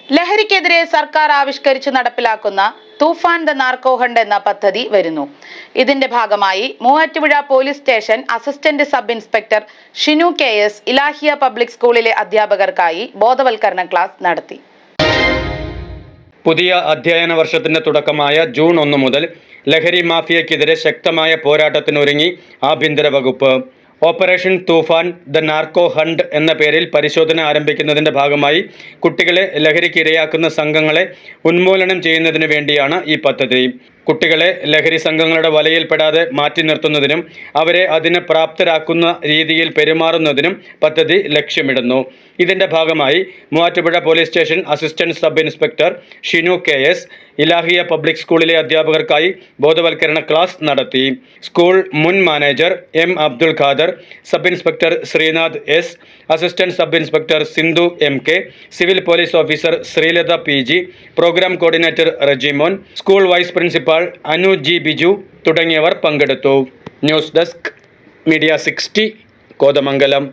ലഹരിക്കെതിരെ സർക്കാർ ആവിഷ്കരിച്ച് നടപ്പിലാക്കുന്ന തൂഫാൻ ദ നാർക്കോ ഹണ്ട് എന്ന പദ്ധതി വരുന്നു. ഇതിന്റെ ഭാഗമായി Muvattupuzha police station assistant sub inspector Shinu KS Ilahiya public സ്കൂളിലെ അധ്യാപകർക്കായി ബോധവൽക്കരണ ക്ലാസ് നടത്തി. പുതിയ അധ്യയന വർഷത്തിന്റെ തുടക്കമായ ജൂൺ 1 മുതൽ ലഹരി മാഫിയയ്ക്കെതിരെ ശക്തമായ പോരാട്ടത്തിനൊരുങ്ങി ആഭ്യന്തര വകുപ്പ്. Operation Toofan the narco hunt എന്ന പേരിൽ പരിശോധന ആരംഭിക്കുന്നതിന്റെ ഭാഗമായി കുട്ടികളെ ലഹരിക്ക് ഇരയാക്കുന്ന സംഘങ്ങളെ ഉന്മൂലനം ചെയ്യുന്നതിന് വേണ്ടിയാണ് ഈ പദ്ധതി. കുട്ടികളെ ലഹരി സംഘങ്ങളുടെ വലയിൽപ്പെടാതെ മാറ്റി നിർത്തുന്നതിനും അവരെ അതിന് പ്രാപ്തരാക്കുന്ന രീതിയിൽ പെരുമാറുന്നതിനും പദ്ധതി ലക്ഷ്യമിടുന്നു. ഇതിന്റെ ഭാഗമായി Muvattupuzha police station assistant sub inspector Shinu KS Ilahiya public സ്കൂളിലെ അധ്യാപകർക്കായി ബോധവൽക്കരണ ക്ലാസ് നടത്തി. സ്കൂൾ മുൻ manager M. Abdul Khader, sub inspector Sreenath S, assistant sub inspector Sindhu MK, civil police officer Sreelatha PG, programme coordinator Rejimon, school vice principal Anu G. Biju തുടങ്ങിയവർ പങ്കെടുത്തു. News desk media 60 Kothamangalam.